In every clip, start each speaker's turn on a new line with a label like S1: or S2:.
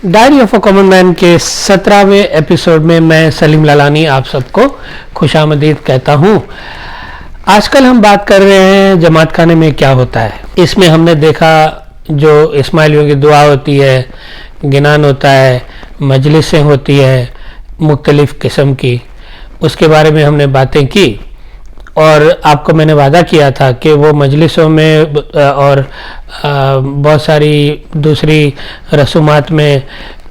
S1: Diary of a common man के 17वें episode में मैं सलीम लालानी आप सबको खुशामदीद कहता हूँ। आजकल हम बात कर रहे हैं जमात खाने में क्या होता है। इसमें हमने देखा जो इस्माइलियों की दुआ होती है, गिनान होता है, मजलिसें होती है मुख्तलिफ़ किस्म की, उसके बारे में हमने बातें की और आपको मैंने वादा किया था कि वो मजलिसों में और बहुत सारी दूसरी रसूमात में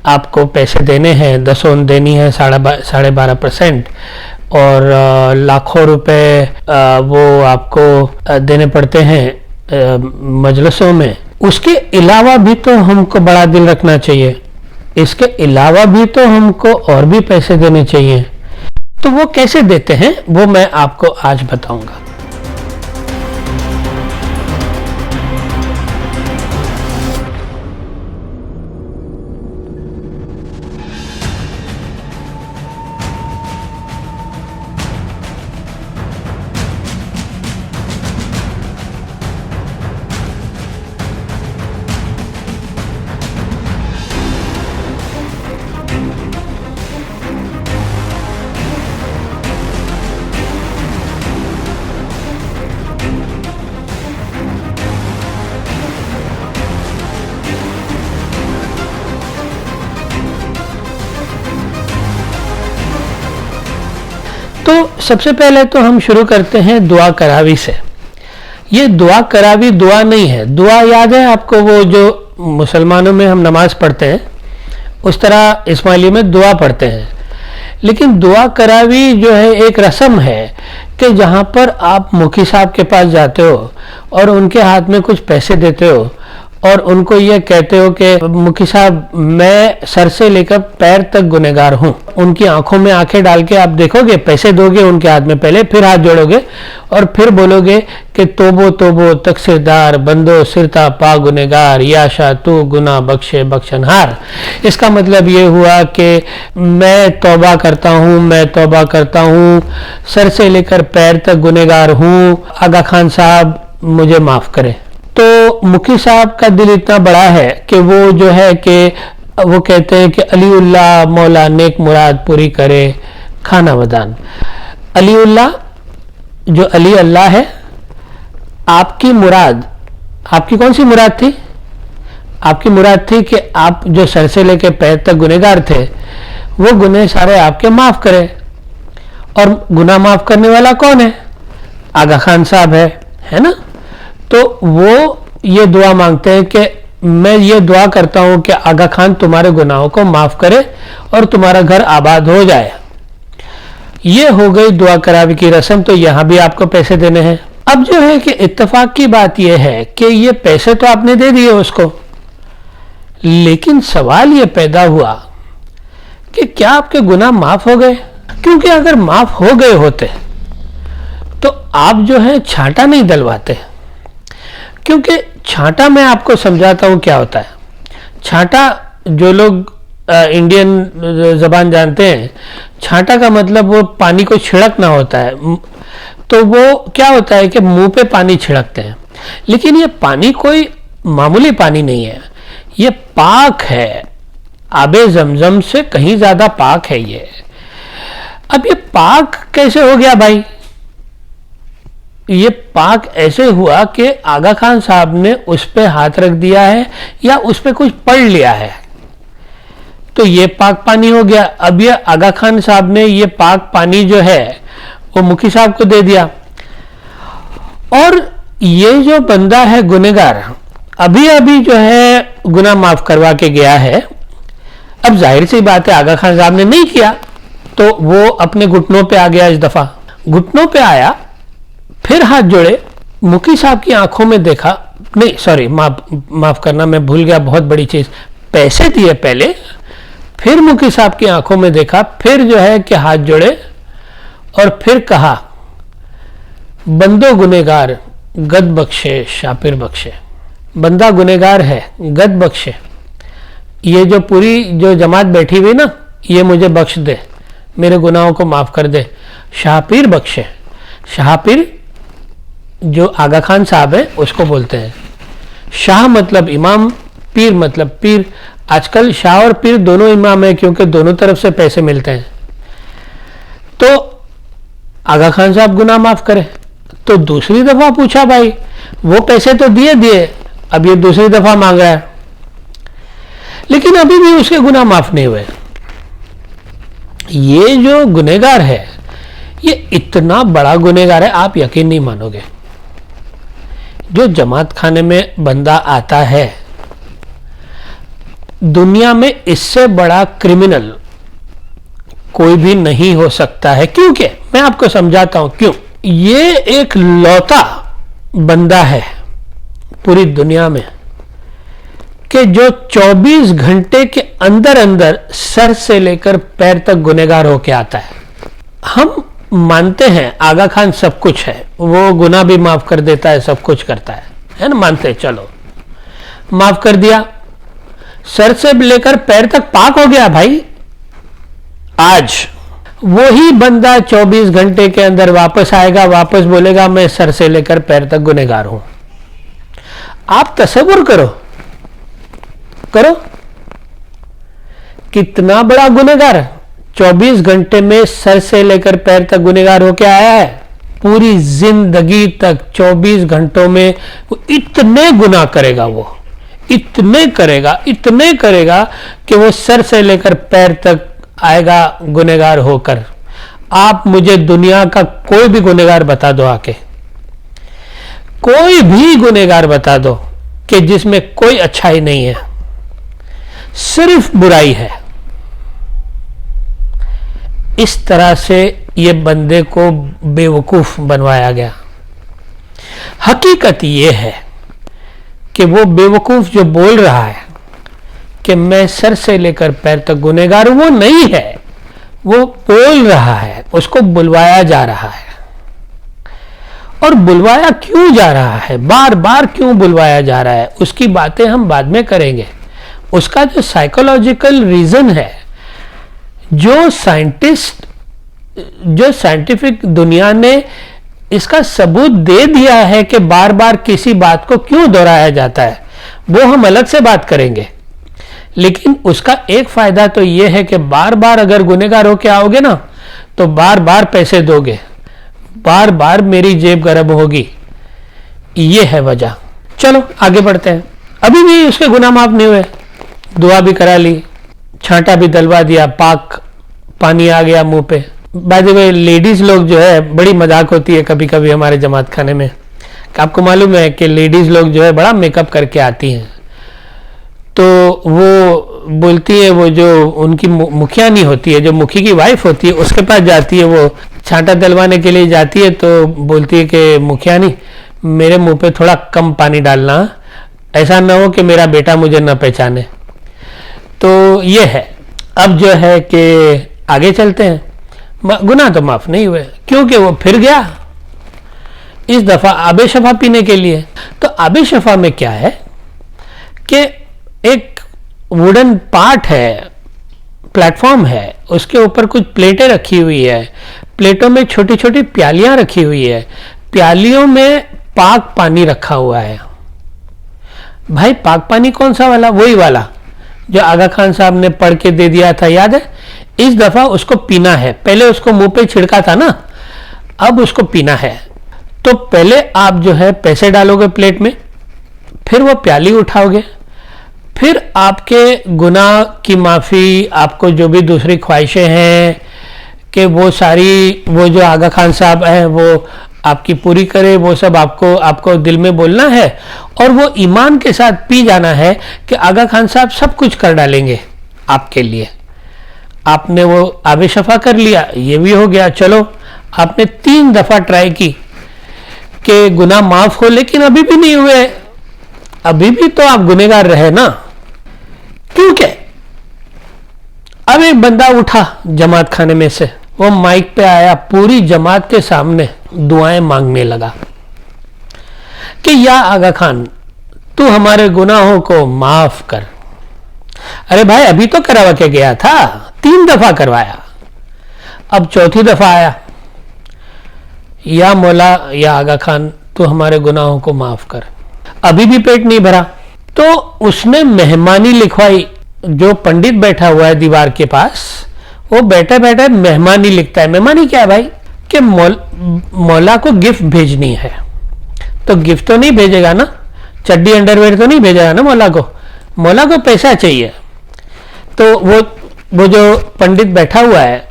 S1: आपको पैसे देने हैं, दसों देनी है 12.5% और लाखों रुपए वो आपको देने पड़ते हैं मजलिसों में। उसके अलावा भी तो हमको बड़ा दिल रखना चाहिए, इसके अलावा भी तो हमको और भी पैसे देने चाहिए। तो वो कैसे देते हैं वो मैं आपको आज बताऊंगा। तो सबसे पहले तो हम शुरू करते हैं दुआ करावी से। ये दुआ करावी दुआ नहीं है। दुआ याद है आपको, वो जो मुसलमानों में हम नमाज पढ़ते हैं उस तरह इस्माइली में दुआ पढ़ते हैं, लेकिन दुआ करावी जो है एक रस्म है कि जहाँ पर आप मुखी साहब के पास जाते हो और उनके हाथ में कुछ पैसे देते हो और उनको ये कहते हो कि मुखी साहब मैं सर से लेकर पैर तक गुनहगार हूँ। उनकी आंखों में आंखें डाल के आप देखोगे, पैसे दोगे उनके हाथ में, पहले फिर हाथ जोड़ोगे और फिर बोलोगे कि तोबो तोबो तकसीरदार बंदो सिरता पा गुनहगार याशा तू गुना बख्शे बख्शनहार। इसका मतलब ये हुआ कि मैं तौबा करता हूँ, मैं तौबा करता हूँ, सर से लेकर पैर तक गुनहगार हूँ, आगा खान साहब मुझे माफ़ करें। तो मुखी साहब का दिल इतना बड़ा है कि वो जो है कि वो कहते हैं कि अलीउल्लाह मौला नेक मुराद पूरी करे खाना वदान। अलीउल्लाह जो अली अल्लाह है, आपकी मुराद, आपकी कौन सी मुराद थी? आपकी मुराद थी कि आप जो सर से लेके पैर तक गुनहगार थे वो गुनाह सारे आपके माफ़ करे। और गुनाह माफ़ करने वाला कौन है? आगा खान साहब है ना। तो वो ये दुआ मांगते हैं कि मैं ये दुआ करता हूं कि आगा खान तुम्हारे गुनाहों को माफ करे और तुम्हारा घर आबाद हो जाए। ये हो गई दुआ करावी की रस्म। तो यहां भी आपको पैसे देने हैं। अब जो है कि इत्तेफाक की बात यह है कि ये पैसे तो आपने दे दिए उसको, लेकिन सवाल ये पैदा हुआ कि क्या आपके गुनाह माफ हो गए? क्योंकि अगर माफ हो गए होते तो आप जो है छांटा नहीं डलवाते। क्योंकि छांटा मैं आपको समझाता हूँ क्या होता है। छांटा जो लोग इंडियन ज़बान जानते हैं, छांटा का मतलब वो पानी को छिड़कना होता है। तो वो क्या होता है कि मुंह पे पानी छिड़कते हैं, लेकिन ये पानी कोई मामूली पानी नहीं है, ये पाक है, आबे ज़मज़म से कहीं ज़्यादा पाक है ये। अब ये पाक कैसे हो गया भाई? ये पाक ऐसे हुआ कि आगा खान साहब ने उस पे हाथ रख दिया है या उस पे कुछ पढ़ लिया है, तो ये पाक पानी हो गया। अब ये आगा खान साहब ने ये पाक पानी जो है वो मुखी साहब को दे दिया। और ये जो बंदा है गुनहगार, अभी अभी जो है गुनाह माफ करवा के गया है। अब जाहिर सी बात है आगा खान साहब ने नहीं किया, तो वो अपने घुटनों पे आ गया। इस दफा घुटनों पे आया, फिर हाथ जोड़े, मुखी साहब की आंखों में देखा, नहीं सॉरी माफ करना, मैं भूल गया बहुत बड़ी चीज। पैसे दिए पहले, फिर मुखी साहब की आंखों में देखा, फिर जो है कि हाथ जोड़े और फिर कहा बंदो गुनहगार गद बख्शे शापिर बख्शे। बंदा गुनहगार है, गद बख्शे, ये जो पूरी जो जमात बैठी हुई ना, ये मुझे बख्श दे, मेरे गुनाहों को माफ कर दे। शापिर बख्शे, शापिर जो आगा खान साहब है उसको बोलते हैं। शाह मतलब इमाम, पीर मतलब पीर। आजकल शाह और पीर दोनों इमाम है, क्योंकि दोनों तरफ से पैसे मिलते हैं। तो आगा खान साहब गुनाह माफ करे। तो दूसरी दफा पूछा, भाई वो पैसे तो दिए दिए, अब ये दूसरी दफा मांग रहा है, लेकिन अभी भी उसके गुनाह माफ नहीं हुए। ये जो गुनहगार है, ये इतना बड़ा गुनहगार है, आप यकीन नहीं मानोगे। जो जमात खाने में बंदा आता है, दुनिया में इससे बड़ा क्रिमिनल कोई भी नहीं हो सकता है। क्योंकि मैं आपको समझाता हूं क्यों। ये एक लौता बंदा है पूरी दुनिया में कि जो 24 घंटे के अंदर अंदर सर से लेकर पैर तक गुनहगार होके आता है। हम मानते हैं आगा खान सब कुछ है, वो गुनाह भी माफ कर देता है, सब कुछ करता है ना, मानते हैं, चलो माफ कर दिया, सर से लेकर पैर तक पाक हो गया। भाई आज वही बंदा 24 घंटे के अंदर वापस आएगा, वापस बोलेगा मैं सर से लेकर पैर तक गुनहगार हूं। आप तसव्वुर करो कितना बड़ा गुनहगार 24 घंटे में सर से लेकर पैर तक गुनहगार होके आया है। पूरी जिंदगी तक 24 घंटों में वो इतने गुनाह करेगा, वो इतने करेगा कि वो सर से लेकर पैर तक आएगा गुनहगार होकर। आप मुझे दुनिया का कोई भी गुनहगार बता दो, आके कोई भी गुनहगार बता दो कि जिसमें कोई अच्छाई नहीं है, सिर्फ बुराई है। इस तरह से ये बंदे को बेवकूफ बनवाया गया। हकीकत ये है कि वो बेवकूफ जो बोल रहा है कि मैं सर से लेकर पैर तक गुनहगार हूं, वो नहीं है, वो बोल रहा है, उसको बुलवाया जा रहा है। और बुलवाया क्यों जा रहा है, बार बार क्यों बुलवाया जा रहा है, उसकी बातें हम बाद में करेंगे। उसका जो साइकोलॉजिकल रीजन है, जो साइंटिफिक दुनिया ने इसका सबूत दे दिया है कि बार बार किसी बात को क्यों दोहराया जाता है, वो हम अलग से बात करेंगे। लेकिन उसका एक फायदा तो ये है कि बार बार अगर गुनहगार होके आओगे ना, तो बार बार पैसे दोगे, बार बार मेरी जेब गर्म होगी। ये है वजह। चलो आगे बढ़ते हैं। अभी भी उसके गुनाह माफ नहीं हुए, दुआ भी करा ली, छांटा भी दलवा दिया, पाक पानी आ गया मुंह पे। बाय द वे लेडीज लोग जो है, बड़ी मजाक होती है कभी कभी हमारे जमात खाने में। आपको मालूम है कि लेडीज लोग जो है बड़ा मेकअप करके आती हैं, तो वो बोलती है, वो जो उनकी मुखिया नहीं होती है, जो मुखी की वाइफ होती है, उसके पास जाती है, वो छांटा दलवाने के लिए जाती है, तो बोलती है कि मुखिया नहीं, मेरे मुंह पे थोड़ा कम पानी डालना, ऐसा ना हो कि मेरा बेटा मुझे ना पहचाने। तो ये है। अब जो है कि आगे चलते हैं। गुनाह तो माफ नहीं हुए, क्योंकि वो फिर गया इस दफा आबे शफा पीने के लिए। तो आबे शफा में क्या है कि एक वुडन पार्ट है, प्लेटफॉर्म है, उसके ऊपर कुछ प्लेटें रखी हुई है, प्लेटों में छोटी छोटी प्यालियां रखी हुई है, प्यालियों में पाक पानी रखा हुआ है। भाई पाक पानी कौन सा वाला, वही वाला जो आगा खान साहब ने पढ़ के दे दिया था, याद है। इस दफा उसको पीना है, पहले उसको मुंह पे छिड़का था ना, अब उसको पीना है। तो पहले आप जो है पैसे डालोगे प्लेट में, फिर वो प्याली उठाओगे, फिर आपके गुनाह की माफ़ी, आपको जो भी दूसरी ख्वाहिशें हैं कि वो सारी, वो जो आगा खान साहब हैं वो आपकी पूरी करे, वो सब आपको दिल में बोलना है। और वो ईमान के साथ पी जाना है कि आगा खान साहब सब कुछ कर डालेंगे आपके लिए। आपने वो आबे शफा कर लिया, ये भी हो गया। चलो आपने 3 दफा ट्राई की कि गुनाह माफ हो, लेकिन अभी भी नहीं हुए, अभी भी तो आप गुनहगार रहे ना। क्योंकि अब एक बंदा उठा जमात खाने में से, वो माइक पे आया, पूरी जमात के सामने दुआएं मांगने लगा कि या आगा खान तू हमारे गुनाहों को माफ कर। अरे भाई अभी तो करवा के गया था, 3 दफा करवाया, अब 4थी दफा आया, या मौला या आगा खान तू हमारे गुनाहों को माफ कर। अभी भी पेट नहीं भरा, तो उसने मेहमानी लिखवाई जो पंडित बैठा हुआ है दीवार के पास, वो बैठे बैठे मेहमानी लिखता है। मेहमानी क्या है भाई? कि मौला को गिफ्ट भेजनी है, तो गिफ्ट तो नहीं भेजेगा ना, चड्डी अंडरवेयर तो नहीं भेजेगा ना मौला को पैसा चाहिए। तो वो जो पंडित बैठा हुआ है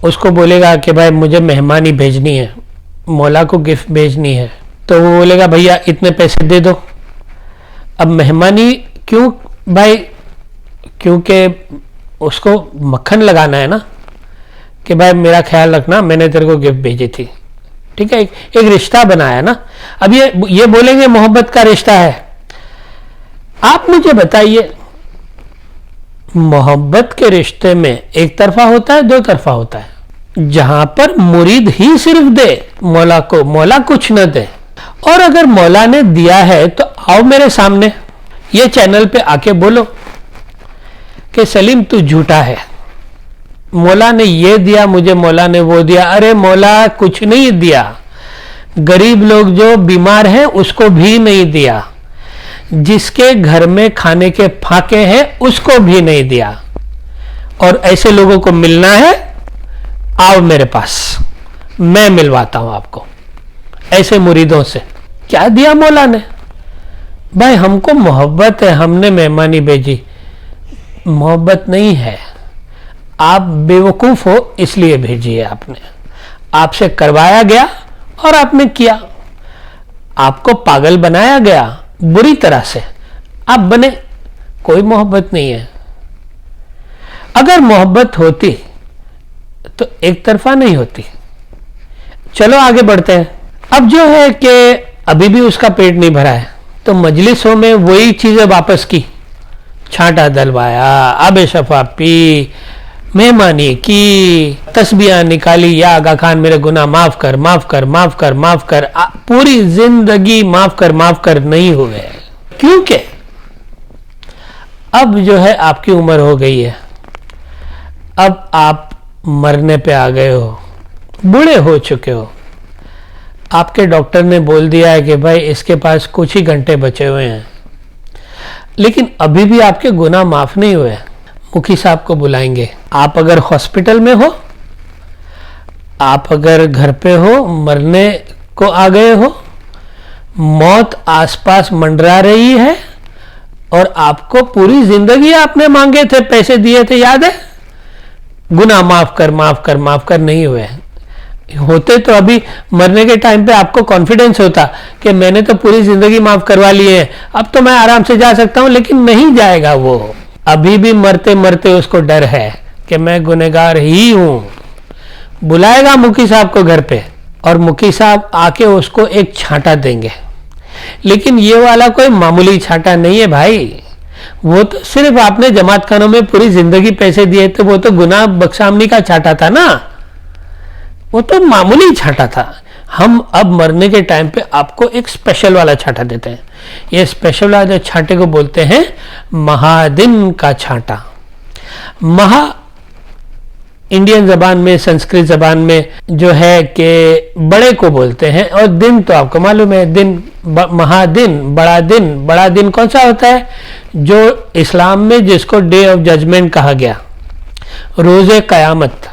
S1: उसको बोलेगा कि भाई मुझे मेहमानी भेजनी है, मौला को गिफ्ट भेजनी है। तो वो बोलेगा भैया इतने पैसे दे दो। अब मेहमानी क्यों भाई? क्योंकि उसको मक्खन लगाना है ना, कि भाई मेरा ख्याल रखना, मैंने तेरे को गिफ्ट भेजी थी। ठीक है, एक रिश्ता बनाया ना। अब ये बोलेंगे मोहब्बत का रिश्ता है। आप मुझे बताइए, मोहब्बत के रिश्ते में एक तरफा होता है, दो तरफा होता है? जहां पर मुरीद ही सिर्फ दे मौला को, मौला कुछ न दे। और अगर मौला ने दिया है तो आओ मेरे सामने, ये चैनल पे आके बोलो कि सलीम तू झूठा है, मौला ने ये दिया मुझे, मौला ने वो दिया। अरे मौला कुछ नहीं दिया, गरीब लोग जो बीमार हैं उसको भी नहीं दिया, जिसके घर में खाने के फाके हैं उसको भी नहीं दिया। और ऐसे लोगों को मिलना है, आओ मेरे पास, मैं मिलवाता हूं आपको ऐसे मुरीदों से। क्या दिया मौला ने? भाई हमको मोहब्बत है, हमने मेहमानी भेजी। मोहब्बत नहीं है, आप बेवकूफ हो इसलिए भेजी है आपने, आपसे करवाया गया और आपने किया, आपको पागल बनाया गया बुरी तरह से, आप बने। कोई मोहब्बत नहीं है। अगर मोहब्बत होती तो एक तरफा नहीं होती। चलो आगे बढ़ते हैं। अब जो है कि अभी भी उसका पेट नहीं भरा है, तो मजलिसों में वही चीजें वापस की, छांटा दलवाया, आबे शफा पी, मेहमानी की, तस्बीहां निकाली, या आगा खान मेरे गुनाह माफ कर, माफ कर, माफ कर, माफ कर। पूरी जिंदगी माफ कर नहीं हुए, क्योंकि अब जो है आपकी उम्र हो गई है, अब आप मरने पे आ गए हो, बूढ़े हो चुके हो। आपके डॉक्टर ने बोल दिया है कि भाई इसके पास कुछ ही घंटे बचे हुए हैं, लेकिन अभी भी आपके गुनाह माफ नहीं हुए। मुखी साहब को बुलाएंगे। आप अगर हॉस्पिटल में हो, आप अगर घर पे हो, मरने को आ गए हो, मौत आसपास मंडरा रही है, और आपको पूरी जिंदगी आपने मांगे थे, पैसे दिए थे, याद है? गुनाह माफ कर, माफ कर, माफ कर नहीं हुए। होते तो अभी मरने के टाइम पे आपको कॉन्फिडेंस होता कि मैंने तो पूरी जिंदगी माफ करवा ली है, अब तो मैं आराम से जा सकता हूं। लेकिन नहीं जाएगा वो, अभी भी मरते मरते उसको डर है कि मैं गुनहगार ही हूं। बुलाएगा मुखी साहब को घर पे, और मुखी साहब आके उसको एक छांटा देंगे। लेकिन ये वाला कोई मामूली छांटा नहीं है भाई, वो तो सिर्फ आपने जमात खानों में पूरी जिंदगी पैसे दिए थे, वो तो गुनाह बख्शामनी का छांटा था ना, वो तो मामूली छांटा था। हम अब मरने के टाइम पे आपको एक स्पेशल वाला छांटा देते हैं। ये स्पेशल वाला छांटे को बोलते हैं महादिन का छांटा। महा इंडियन जबान में, संस्कृत जबान में जो है कि बड़े को बोलते हैं, और दिन तो आपको मालूम है, दिन महादिन, बड़ा दिन। बड़ा दिन कौन सा होता है? जो इस्लाम में जिसको डे ऑफ जजमेंट कहा गया, रोज़े क़यामत।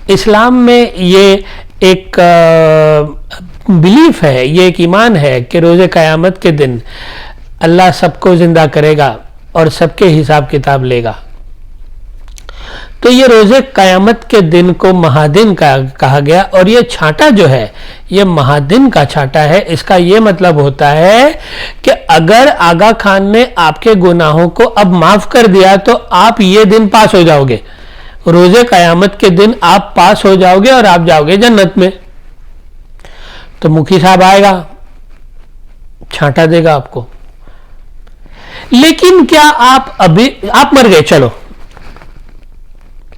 S1: इस्लाम में ये एक बिलीफ है, ये एक ईमान है कि रोज़े क़यामत के दिन अल्लाह सबको जिंदा करेगा और सबके हिसाब किताब लेगा। तो ये रोज़े क़यामत के दिन को महादिन का कहा गया, और ये छांटा जो है ये महादिन का छांटा है। इसका ये मतलब होता है कि अगर आगा खान ने आपके गुनाहों को अब माफ कर दिया तो आप ये दिन पास हो जाओगे, रोज़े क़यामत के दिन आप पास हो जाओगे और आप जाओगे जन्नत में। तो मुखी साहब आएगा, छांटा देगा आपको। लेकिन क्या आप अभी, आप मर गए, चलो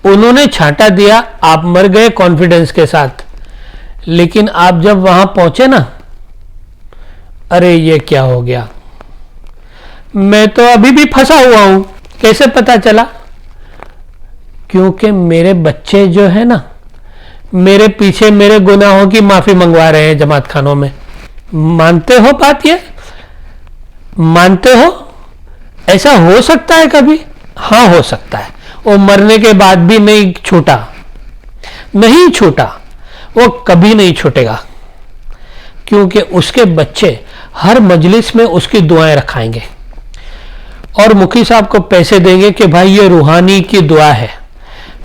S1: उन्होंने छांटा दिया, आप मर गए कॉन्फिडेंस के साथ, लेकिन आप जब वहां पहुंचे ना, अरे ये क्या हो गया, मैं तो अभी भी फंसा हुआ हूं। कैसे पता चला? क्योंकि मेरे बच्चे जो है ना, मेरे पीछे मेरे गुनाहों की माफी मंगवा रहे हैं जमात खानों में। मानते हो बात? ये मानते हो? ऐसा हो सकता है कभी? हाँ हो सकता है, वो मरने के बाद भी नहीं छूटा, नहीं छूटा, वो कभी नहीं छूटेगा, क्योंकि उसके बच्चे हर मजलिस में उसकी दुआएं रखाएंगे और मुखी साहब को पैसे देंगे कि भाई ये रूहानी की दुआ है।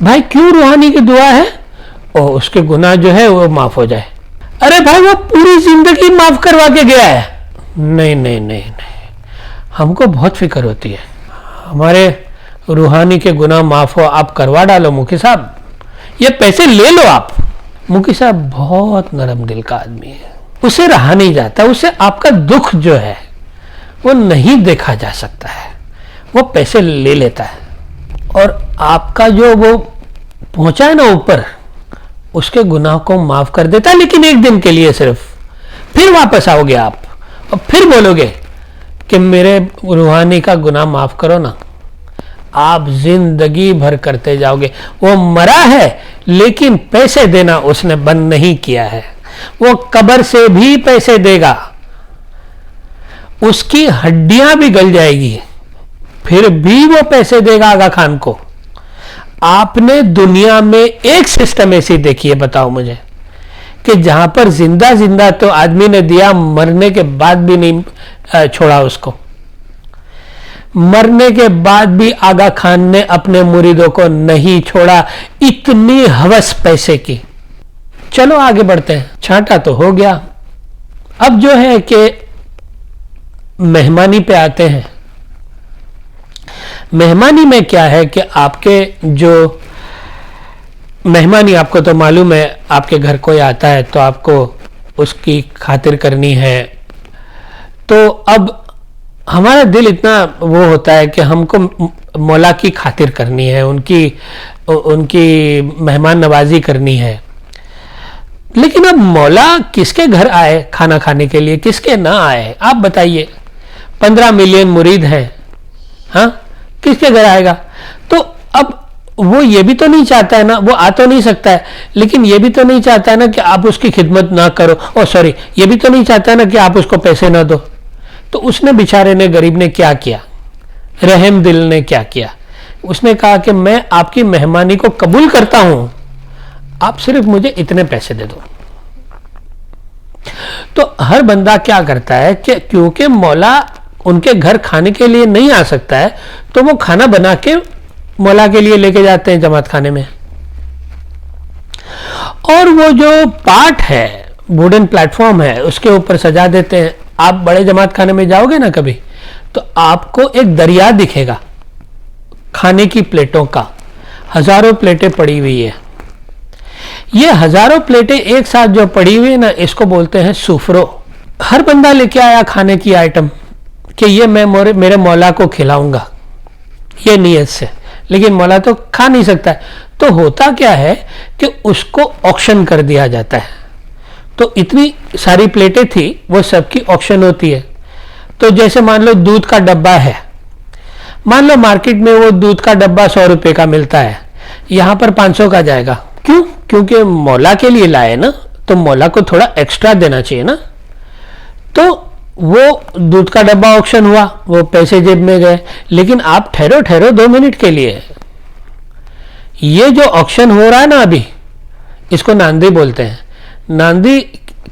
S1: भाई क्यों रूहानी की दुआ है? और उसके गुनाह जो है वो माफ हो जाए। अरे भाई वो पूरी जिंदगी माफ करवा के गया है। नहीं नहीं नहीं नहीं, हमको बहुत फिक्र होती है, हमारे रूहानी के गुनाह माफ हो, आप करवा डालो मुखी साहब, ये पैसे ले लो आप। मुखी साहब बहुत नरम दिल का आदमी है, उसे रहा नहीं जाता, उसे आपका दुख जो है वो नहीं देखा जा सकता है, वो पैसे ले लेता है और आपका जो वो पहुंचा है ना ऊपर, उसके गुनाह को माफ कर देता है, लेकिन एक दिन के लिए सिर्फ। फिर वापस आओगे आप और फिर बोलोगे कि मेरे रूहानी का गुनाह माफ करो ना, आप जिंदगी भर करते जाओगे। वो मरा है लेकिन पैसे देना उसने बंद नहीं किया है, वो कब्र से भी पैसे देगा, उसकी हड्डियां भी गल जाएगी फिर भी वो पैसे देगा आगा खान को। आपने दुनिया में एक सिस्टम ऐसी देखी है, बताओ मुझे, कि जहां पर जिंदा जिंदा तो आदमी ने दिया, मरने के बाद भी नहीं छोड़ा उसको, मरने के बाद भी आगा खान ने अपने मुरीदों को नहीं छोड़ा, इतनी हवस पैसे की। चलो आगे बढ़ते हैं, छांटा तो हो गया, अब जो है कि मेहमानी पे आते हैं। मेहमानी में क्या है कि आपके जो मेहमानी, आपको तो मालूम है, आपके घर कोई आता है तो आपको उसकी खातिर करनी है। तो अब हमारा दिल इतना वो होता है कि हमको मौला की खातिर करनी है, उनकी मेहमान नवाजी करनी है। लेकिन अब मौला किसके घर आए खाना खाने के लिए, किसके ना आए, आप बताइए। 15 मिलियन मुरीद हैं, हाँ, किसके घर आएगा? तो अब वो ये भी तो नहीं चाहता है ना, वो आ तो नहीं सकता है, लेकिन ये भी तो नहीं चाहता है ना कि आप उसकी खिदमत ना करो, ओ सॉरी, ये भी तो नहीं चाहता है ना कि आप उसको पैसे ना दो। तो उसने बेचारे ने, गरीब ने क्या किया, रहम दिल ने क्या किया, उसने कहा कि मैं आपकी मेहमानी को कबूल करता हूं, आप सिर्फ मुझे इतने पैसे दे दो। तो हर बंदा क्या करता है कि क्योंकि मौला उनके घर खाने के लिए नहीं आ सकता है, तो वो खाना बना के मौला के लिए लेके जाते हैं जमात खाने में। और वो जो पाट है, वुडन प्लेटफॉर्म है, उसके ऊपर सजा देते हैं। आप बड़े जमात खाने में जाओगे ना कभी, तो आपको एक दरिया दिखेगा खाने की प्लेटों का, हजारों प्लेटें पड़ी हुई है। ये हजारों प्लेटें एक साथ जो पड़ी हुई है ना, इसको बोलते हैं सुफरो। हर बंदा लेके आया खाने की आइटम कि ये मैं मेरे मौला को खिलाऊंगा, ये नीयत से, लेकिन मौला तो खा नहीं सकता है। तो होता क्या है कि उसको ऑक्शन कर दिया जाता है। तो इतनी सारी प्लेटें थी, वो सबकी ऑक्शन होती है। तो जैसे मान लो दूध का डब्बा है, मान लो मार्केट में वो दूध का डब्बा 100 रुपए का मिलता है, यहां पर 500 का जाएगा। क्यों? क्योंकि मौला के लिए लाए ना, तो मौला को थोड़ा एक्स्ट्रा देना चाहिए ना। तो वो दूध का डब्बा ऑक्शन हुआ, वो पैसे जेब में गए। लेकिन आप ठहरो ठहरो 2 मिनट के लिए, ये जो ऑक्शन हो रहा है ना अभी, इसको नांदी बोलते हैं। नांदी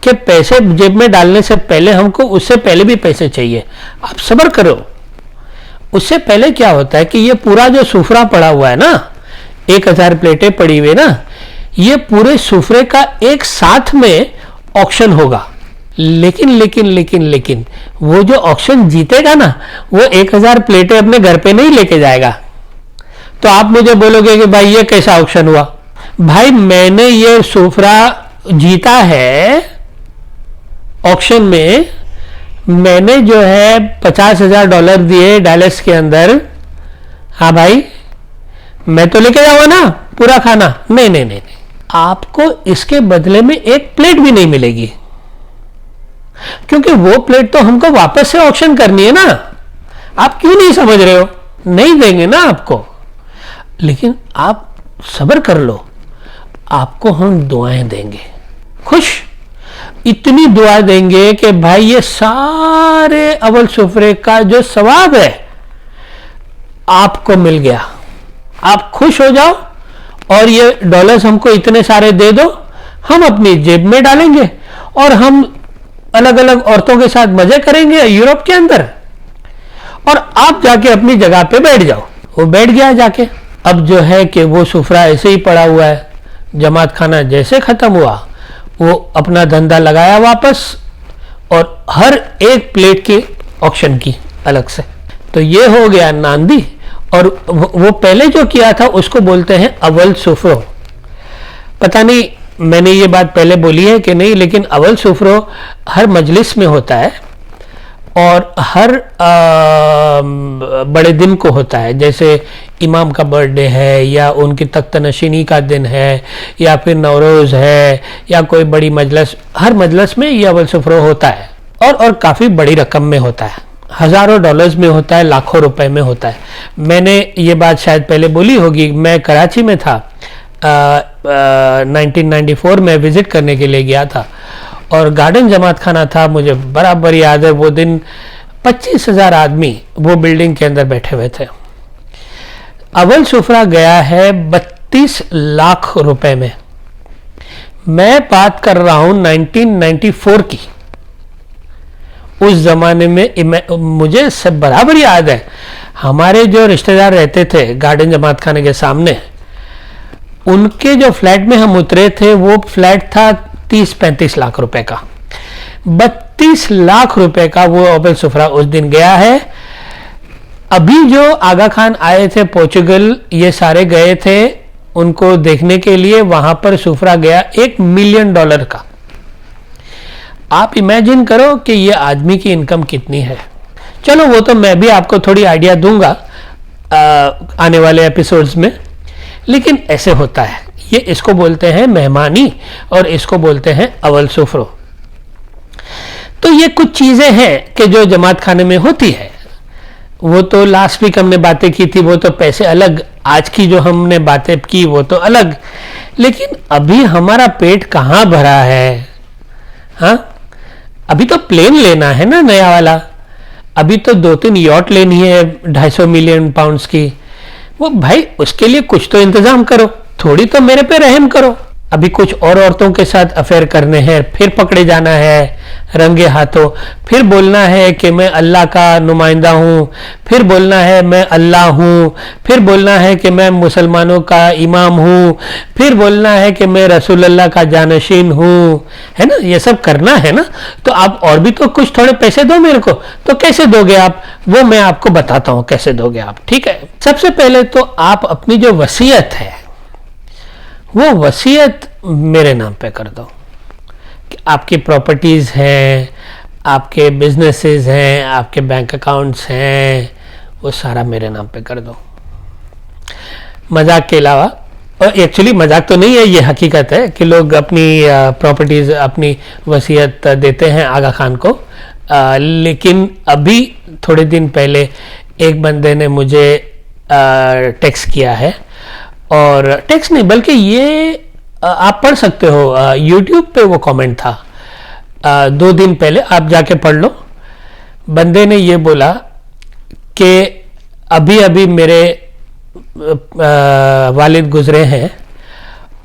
S1: के पैसे जेब में डालने से पहले हमको उससे पहले भी पैसे चाहिए। आप सब्र करो। उससे पहले क्या होता है कि ये पूरा जो सुफरा पड़ा हुआ है ना, 1000 प्लेटें पड़ी हुई ना, ये पूरे सुफरे का एक साथ में ऑक्शन होगा। लेकिन लेकिन लेकिन लेकिन वो जो ऑक्शन जीतेगा ना, वो 1000 प्लेटें अपने घर पे नहीं लेके जाएगा। तो आप मुझे बोलोगे कि भाई ये कैसा ऑक्शन हुआ? भाई मैंने ये सुफरा जीता है ऑक्शन में, मैंने जो है $50,000 दिए डैलस के अंदर। हाँ भाई, मैं तो लेके जाऊंगा ना पूरा खाना? नहीं नहीं नहीं, आपको इसके बदले में एक प्लेट भी नहीं मिलेगी, क्योंकि वो प्लेट तो हमको वापस से ऑक्शन करनी है ना। आप क्यों नहीं समझ रहे हो? नहीं देंगे ना आपको। लेकिन आप सब्र कर लो, आपको हम दुआएं देंगे, खुश इतनी दुआ देंगे कि भाई ये सारे अवल सुफरे का जो सवाब है आपको मिल गया, आप खुश हो जाओ और ये डॉलर्स हमको इतने सारे दे दो, हम अपनी जेब में डालेंगे और हम अलग अलग औरतों के साथ मजे करेंगे यूरोप के अंदर, और आप जाके अपनी जगह पे बैठ जाओ। वो बैठ गया जाके। अब जो है कि वो सुफरा ऐसे ही पड़ा हुआ है। जमात खाना जैसे खत्म हुआ वो अपना धंधा लगाया वापस और हर एक प्लेट की ऑक्शन की अलग से। तो ये हो गया नांदी। और वो पहले जो किया था उसको बोलते हैं अव्वल सुफरो। पता नहीं मैंने ये बात पहले बोली है कि नहीं, लेकिन अव्वल सुफरो हर मजलिस में होता है और हर बड़े दिन को होता है। जैसे इमाम का बर्थडे है या उनकी तख्त नशीनी का दिन है या फिर नवरोज़ है या कोई बड़ी मजलिस, हर मजलिस में ये अव्वल सुफरो होता है और काफ़ी बड़ी रकम में होता है, हज़ारों डॉलर्स में होता है, लाखों रुपए में होता है। मैंने ये बात शायद पहले बोली होगी, मैं कराची में था 1994 में विज़िट करने के लिए गया था और गार्डन जमात खाना था। मुझे बराबर याद है वो दिन 25,000 आदमी वो बिल्डिंग के अंदर बैठे हुए थे। अव्वल सुफरा गया है 32 लाख रुपए में। मैं बात कर रहा हूं 1994 की। उस जमाने में मुझे सब बराबर याद है, हमारे जो रिश्तेदार रहते थे गार्डन जमात खाने के सामने, उनके जो फ्लैट में हम उतरे थे वो फ्लैट था 30-35 लाख रुपए का। 32 लाख रुपए का वो अव्वल सुफरा उस दिन गया है। अभी जो आगा खान आए थे पोर्चुगल, ये सारे गए थे उनको देखने के लिए, वहां पर सुफरा गया $1 मिलियन का। आप इमेजिन करो कि ये आदमी की इनकम कितनी है। चलो वो तो मैं भी आपको थोड़ी आइडिया दूंगा आने वाले एपिसोड्स में, लेकिन ऐसे होता है। ये इसको बोलते हैं मेहमानी और इसको बोलते हैं अव्वल सुफरो। तो ये कुछ चीजें हैं कि जो जमात खाने में होती है। वो तो लास्ट वीक हमने बातें की थी, वो तो पैसे अलग, आज की जो हमने बातें की वो तो अलग, लेकिन अभी हमारा पेट कहाँ भरा है? हाँ, अभी तो प्लेन लेना है ना नया वाला, अभी तो 2-3 यॉट लेनी है 250 मिलियन पाउंड्स की। वो भाई उसके लिए कुछ तो इंतजाम करो, थोड़ी तो मेरे पे रहम करो। अभी कुछ और औरतों के साथ अफेयर करने हैं, फिर पकड़े जाना है रंगे हाथों, फिर बोलना है कि मैं अल्लाह का नुमाइंदा हूँ, फिर बोलना है मैं अल्लाह हूँ, फिर बोलना है कि मैं मुसलमानों का इमाम हूँ, फिर बोलना है कि मैं रसूल अल्लाह का जानशीन हूँ, है ना? ये सब करना है ना। तो आप और भी तो कुछ थोड़े पैसे दो मेरे को। तो कैसे दोगे आप? वो मैं आपको बताता हूँ कैसे दोगे आप, ठीक है? सबसे पहले तो आप अपनी जो वसीयत है वो वसीयत मेरे नाम पे कर दो। आपकी प्रॉपर्टीज़ हैं, आपके बिजनेसेस हैं, आपके बैंक अकाउंट्स हैं, वो सारा मेरे नाम पे कर दो। मजाक के अलावा, और एक्चुअली मजाक तो नहीं है, ये हकीकत है कि लोग अपनी प्रॉपर्टीज़, अपनी वसीयत देते हैं आगा खान को। लेकिन अभी थोड़े दिन पहले एक बंदे ने मुझे टेक्स्ट किया है, और टेक्स्ट नहीं बल्कि ये आप पढ़ सकते हो, यूट्यूब पे वो कमेंट था 2 दिन पहले, आप जाके पढ़ लो। बंदे ने ये बोला कि अभी अभी मेरे वालिद गुजरे हैं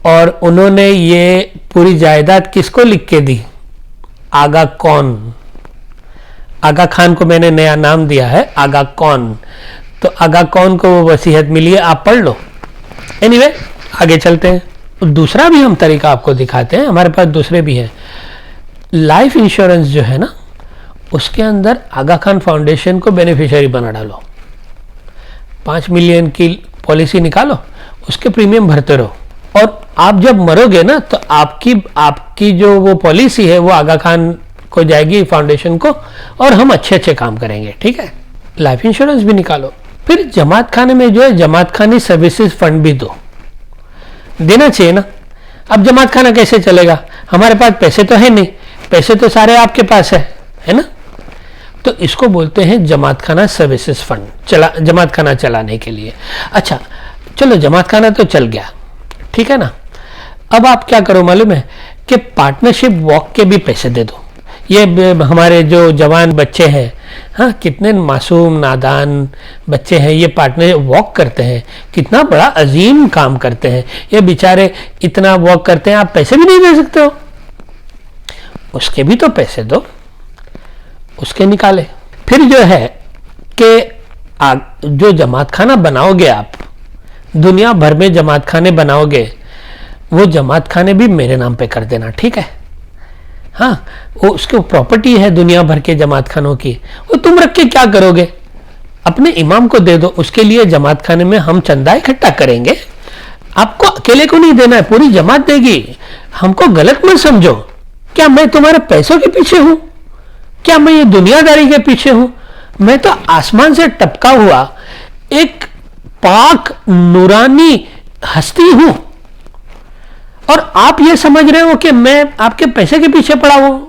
S1: और उन्होंने ये पूरी जायदाद किसको लिख के दी? आगा कौन। आगा खान को मैंने नया नाम दिया है आगा कौन। तो आगा कौन को वो वसीयत मिली है, आप पढ़ लो। एनीवे, आगे चलते हैं। दूसरा भी हम तरीका आपको दिखाते हैं, हमारे पास दूसरे भी हैं। लाइफ इंश्योरेंस जो है ना, उसके अंदर आगा खान फाउंडेशन को बेनिफिशियरी बना डालो। 5 मिलियन की पॉलिसी निकालो, उसके प्रीमियम भरते रहो, और आप जब मरोगे ना तो आपकी जो वो पॉलिसी है वो आगा खान को जाएगी, फाउंडेशन को, और हम अच्छे अच्छे काम करेंगे, ठीक है? लाइफ इंश्योरेंस भी निकालो। फिर जमात खाने में जो है जमात खानी सर्विसेज फंड भी दो, देना चाहिए ना। अब जमात खाना कैसे चलेगा? हमारे पास पैसे तो है नहीं, पैसे तो सारे आपके पास है ना? तो इसको बोलते हैं जमात खाना सर्विसेज फंड, जमात खाना चलाने के लिए। अच्छा चलो, जमात खाना तो चल गया, ठीक है ना? अब आप क्या करो मालूम है कि पार्टनरशिप वॉक के भी पैसे दे दो। हमारे जो जवान बच्चे हैं, हाँ, कितने मासूम नादान बच्चे हैं, ये पार्टनर वॉक करते हैं, कितना बड़ा अजीम काम करते हैं ये बेचारे, इतना वॉक करते हैं, आप पैसे भी नहीं दे सकते हो, उसके भी तो पैसे दो, उसके निकाले। फिर जो है कि जो जमात खाना बनाओगे आप, दुनिया भर में जमात खाने बनाओगे, वो जमात खाने भी मेरे नाम पे कर देना, ठीक है? हाँ, वो उसके प्रॉपर्टी है दुनिया भर के जमात खानों की, वो तुम रख के क्या करोगे? अपने इमाम को दे दो, उसके लिए जमात खाने में हम चंदा इकट्ठा करेंगे, आपको अकेले को नहीं देना है, पूरी जमात देगी। हमको गलत मत समझो, क्या मैं तुम्हारे पैसों के पीछे हूं? क्या मैं ये दुनियादारी के पीछे हूं? मैं तो आसमान से टपका हुआ एक पाक नूरानी हस्ती हूं, और आप ये समझ रहे हो कि मैं आपके पैसे के पीछे पड़ा हूं?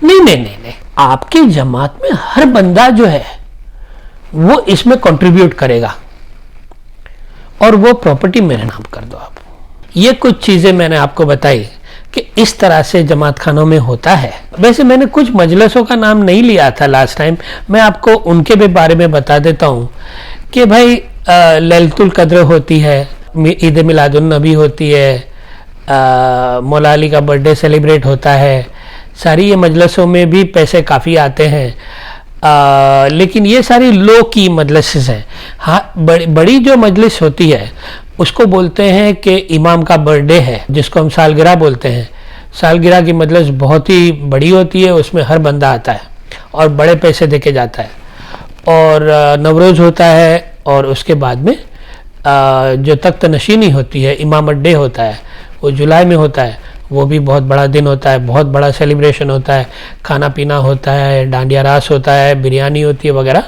S1: नहीं नहीं नहीं नहीं, आपकी जमात में हर बंदा जो है वो इसमें कंट्रीब्यूट करेगा, और वो प्रॉपर्टी मेरे नाम कर दो आप। ये कुछ चीजें मैंने आपको बताई कि इस तरह से जमात खानों में होता है। वैसे मैंने कुछ मजलिसों का नाम नहीं लिया था लास्ट टाइम, मैं आपको उनके भी बारे में बता देता हूं कि भाई लैलतुल कद्र होती है, ईद मिलादुन नबी होती है, मौला अली का बर्थडे सेलिब्रेट होता है, सारी ये मजलिसों में भी पैसे काफ़ी आते हैं, लेकिन ये सारी लो की मजलिस हैं। हाँ, बड़ी जो मजलिस होती है उसको बोलते हैं कि इमाम का बर्थडे है, जिसको हम सालगिरह बोलते हैं। सालगिरह की मजलिस बहुत ही बड़ी होती है, उसमें हर बंदा आता है और बड़े पैसे दे के जाता है। और नवरोज़ होता है, और उसके बाद में जो तख्त नशीनी होती है, इमामत डे होता है, वो जुलाई में होता है, वो भी बहुत बड़ा दिन होता है, बहुत बड़ा सेलिब्रेशन होता है, खाना पीना होता है, डांडिया रास होता है, बिरयानी होती है वगैरह,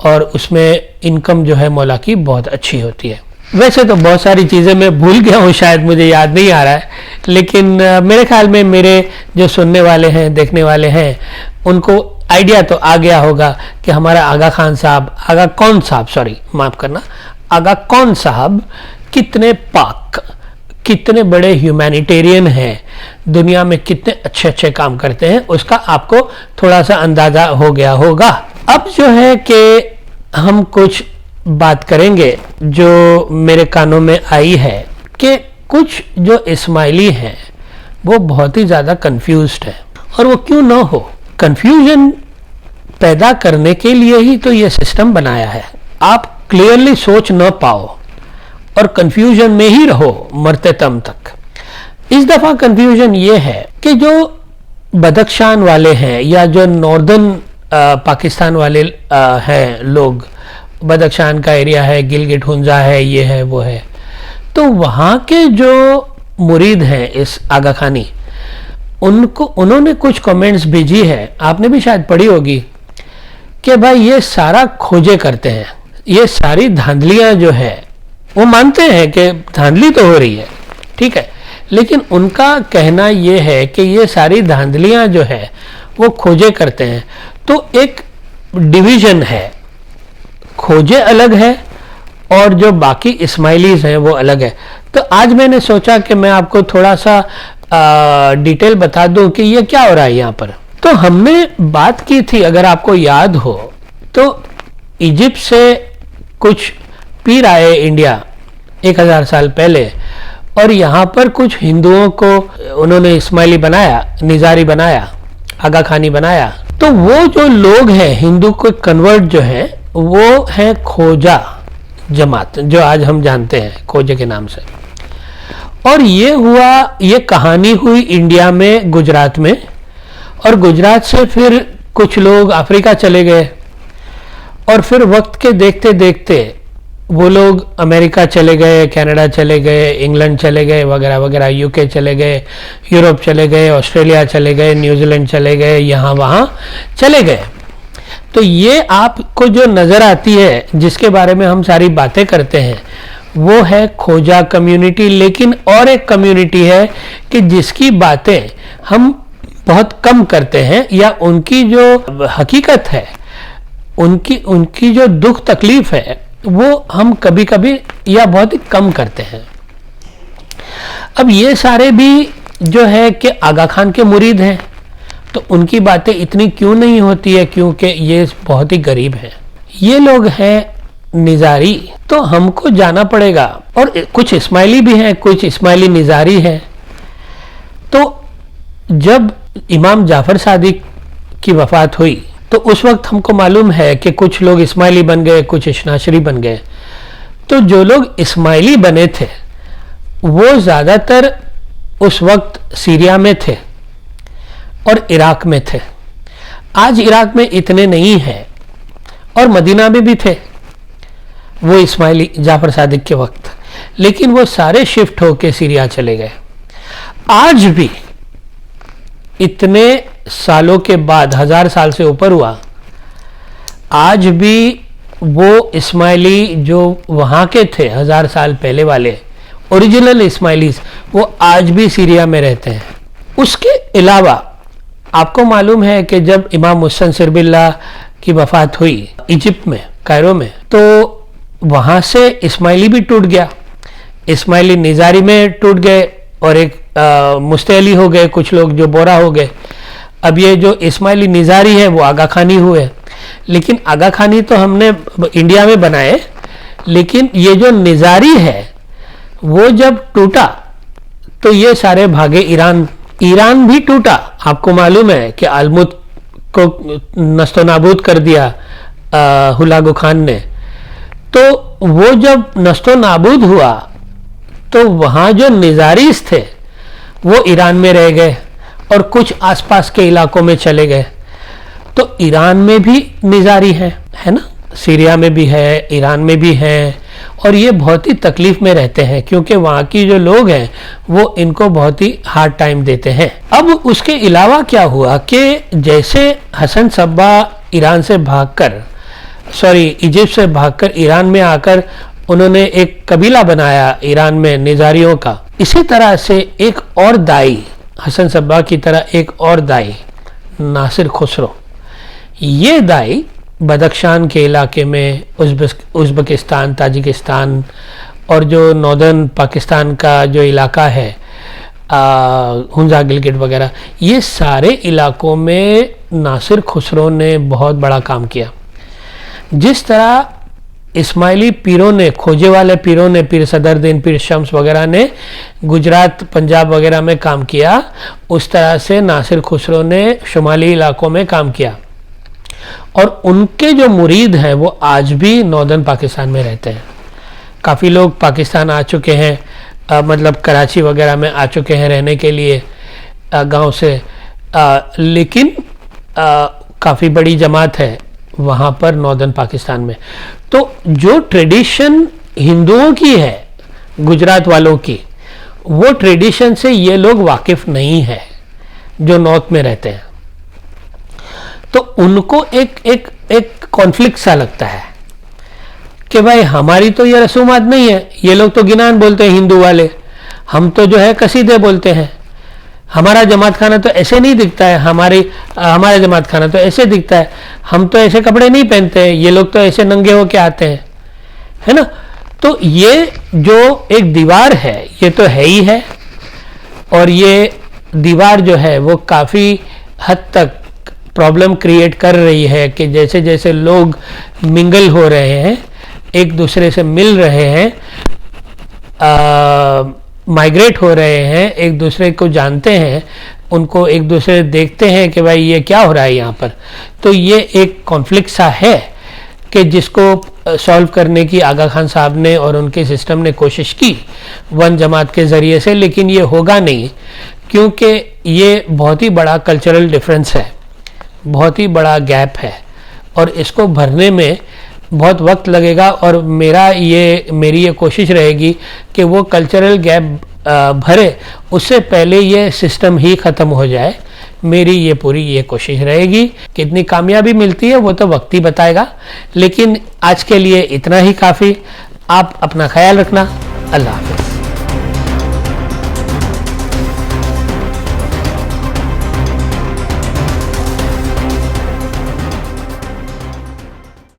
S1: और उसमें इनकम जो है मौला की बहुत अच्छी होती है। वैसे तो बहुत सारी चीज़ें मैं भूल गया हूँ, शायद मुझे याद नहीं आ रहा है, लेकिन मेरे ख्याल में मेरे जो सुनने वाले हैं, देखने वाले हैं, उनको आइडिया तो आ गया होगा कि हमारा आगा कौन साहब कितने पाक, कितने बड़े ह्यूमैनिटेरियन हैं, दुनिया में कितने अच्छे अच्छे काम करते हैं, उसका आपको थोड़ा सा अंदाज़ा हो गया होगा। अब जो है कि हम कुछ बात करेंगे जो मेरे कानों में आई है कि कुछ जो इस्माइली हैं वो बहुत ही ज़्यादा कंफ्यूज्ड है, और वो क्यों ना हो, कंफ्यूजन पैदा करने के लिए ही तो ये सिस्टम बनाया है। आप क्लियरली सोच न पाओ और कंफ्यूजन में ही रहो मरते दम तक। इस दफ़ा कंफ्यूजन ये है कि जो बदख्शान वाले हैं या जो नॉर्दर्न पाकिस्तान वाले हैं लोग, बदख्शान का एरिया है, गिलगिट हुंजा है, ये है वो है, तो वहाँ के जो मुरीद हैं इस आगा खानी, उन्होंने कुछ कमेंट्स भेजी है, आपने भी शायद पढ़ी होगी, कि भाई ये सारा खोजे करते हैं, ये सारी धांधलियाँ जो है, वो मानते हैं कि धांधली तो हो रही है, ठीक है, लेकिन उनका कहना ये है कि ये सारी धांधलियाँ जो है वो खोजे करते हैं। तो एक डिवीजन है, खोजे अलग है और जो बाकी इस्माइलीज हैं वो अलग है। तो आज मैंने सोचा कि मैं आपको थोड़ा सा डिटेल बता दूं कि ये क्या हो रहा है यहाँ पर। तो हमने बात की थी, अगर आपको याद हो, तो इजिप्ट से कुछ पीर आए इंडिया 1000 साल पहले, और यहाँ पर कुछ हिंदुओं को उन्होंने इस्माइली बनाया, निजारी बनाया, आगा खानी बनाया। तो वो जो लोग हैं हिंदू को कन्वर्ट जो है वो है खोजा जमात, जो आज हम जानते हैं खोजे के नाम से। और ये कहानी हुई इंडिया में, गुजरात में, और गुजरात से फिर कुछ लोग अफ्रीका चले गए, और फिर वक्त के देखते देखते वो लोग अमेरिका चले गए, कनाडा चले गए, इंग्लैंड चले गए, वगैरह वगैरह, यूके चले गए, यूरोप चले गए, ऑस्ट्रेलिया चले गए, न्यूजीलैंड चले गए, यहाँ वहाँ चले गए। तो ये आपको जो नज़र आती है, जिसके बारे में हम सारी बातें करते हैं, वो है खोजा कम्युनिटी। लेकिन और एक कम्युनिटी है कि जिसकी बातें हम बहुत कम करते हैं, या उनकी जो हकीकत है, उनकी जो दुख तकलीफ है, वो हम कभी कभी या बहुत ही कम करते हैं। अब ये सारे भी जो है कि आगा खान के मुरीद हैं, तो उनकी बातें इतनी क्यों नहीं होती है? क्योंकि ये बहुत ही गरीब हैं। ये लोग हैं निजारी, तो हमको जाना पड़ेगा। और कुछ इस्माइली भी हैं, कुछ इस्माइली निजारी हैं। तो जब इमाम जाफर सादिक की वफात हुई तो उस वक्त हमको मालूम है कि कुछ लोग इस्माइली बन गए, कुछ इशनाशरी बन गए। तो जो लोग इस्माइली बने थे वो ज़्यादातर उस वक्त सीरिया में थे और इराक में थे। आज इराक में इतने नहीं हैं, और मदीना में भी थे वो इस्माइली जाफर सादिक के वक्त, लेकिन वो सारे शिफ्ट होके सीरिया चले गए। आज भी इतने सालों के बाद, 1000 साल से ऊपर हुआ, आज भी वो इस्माइली जो वहाँ के थे 1000 साल पहले वाले ओरिजिनल इस्माइलीज, वो आज भी सीरिया में रहते हैं। उसके अलावा आपको मालूम है कि जब इमाम मुहसिन सिरबिल्ला की वफात हुई इजिप्ट में, कायरो में, तो वहाँ से इस्माइली भी टूट गया। इस्माइली निजारी में टूट गए और एक मुस्तैली हो गए, कुछ लोग जो बोरा हो गए। अब ये जो इस्माइली निजारी है वो आगा खानी हुए, लेकिन आगा खानी तो हमने इंडिया में बनाए, लेकिन ये जो निजारी है वो जब टूटा तो ये सारे भागे ईरान। ईरान भी टूटा। आपको मालूम है कि अलमुत को नस्तो नाबूद कर दिया हुलागु खान ने। तो वो जब नस्तो नाबूद हुआ तो वहाँ जो निजारीस थे वो ईरान में रह गए और कुछ आसपास के इलाकों में चले गए। तो ईरान में भी निजारी है ना, सीरिया में भी है, ईरान में भी है, और ये बहुत ही तकलीफ में रहते हैं क्योंकि वहाँ की जो लोग हैं वो इनको बहुत ही हार्ड टाइम देते हैं। अब उसके अलावा क्या हुआ कि जैसे हसन सब्बा ईरान से भागकर, इजिप्ट से भागकर ईरान में आकर उन्होंने एक कबीला बनाया ईरान में निजारियों का, इसी तरह से एक और दाई, हसन सब्बा की तरह एक और दाई नासिर खुसरो, ये दाई बदख्शान के इलाके में उज़्बेकिस्तान, ताजिकिस्तान और जो नॉर्दर्न पाकिस्तान का जो इलाका है हुंजा, गिलगिट वगैरह, ये सारे इलाकों में नासिर खुसरो ने बहुत बड़ा काम किया। जिस तरह इस्माइली पीरों ने, खोजे वाले पीरों ने, पीर सदरुद्दीन, पीर शम्स वगैरह ने गुजरात, पंजाब वगैरह में काम किया, उस तरह से नासिर खुसरो ने शुमाली इलाकों में काम किया। और उनके जो मुरीद हैं वो आज भी नॉर्दर्न पाकिस्तान में रहते हैं। काफ़ी लोग पाकिस्तान आ चुके हैं, मतलब कराची वगैरह में आ चुके हैं रहने के लिए गांव से, लेकिन काफ़ी बड़ी जमात है वहाँ पर नॉर्दर्न पाकिस्तान में। तो जो ट्रेडिशन हिंदुओं की है, गुजरात वालों की, वो ट्रेडिशन से ये लोग वाकिफ़ नहीं है जो नॉर्थ में रहते हैं। तो उनको एक कॉन्फ्लिक्ट सा लगता है कि भाई हमारी तो ये रसूमात नहीं है, ये लोग तो गिनान बोलते हैं हिंदू वाले, हम तो जो है कसीदे बोलते हैं, हमारा जमात खाना तो ऐसे नहीं दिखता है, हमारा जमात खाना तो ऐसे दिखता है, हम तो ऐसे कपड़े नहीं पहनते हैं, ये लोग तो ऐसे नंगे होके आते हैं, है ना। तो ये जो एक दीवार है ये तो है ही है, और ये दीवार जो है वो काफ़ी हद तक प्रॉब्लम क्रिएट कर रही है कि जैसे जैसे लोग मिंगल हो रहे हैं, एक दूसरे से मिल रहे हैं, माइग्रेट हो रहे हैं, एक दूसरे को जानते हैं, उनको एक दूसरे देखते हैं कि भाई ये क्या हो रहा है यहाँ पर, तो ये एक कॉन्फ्लिक्ट सा है कि जिसको सॉल्व करने की आगा खान साहब ने और उनके सिस्टम ने कोशिश की वन जमात के ज़रिए से, लेकिन ये होगा नहीं क्योंकि ये बहुत ही बड़ा कल्चरल डिफरेंस है, बहुत ही बड़ा गैप है और इसको भरने में बहुत वक्त लगेगा। और मेरी ये कोशिश रहेगी कि वो कल्चरल गैप भरे, उससे पहले ये सिस्टम ही ख़त्म हो जाए। मेरी ये पूरी कोशिश रहेगी। कितनी कामयाबी मिलती है वो तो वक्त ही बताएगा, लेकिन आज के लिए इतना ही काफ़ी। आप अपना ख्याल रखना। अल्लाह हाफ़िज़।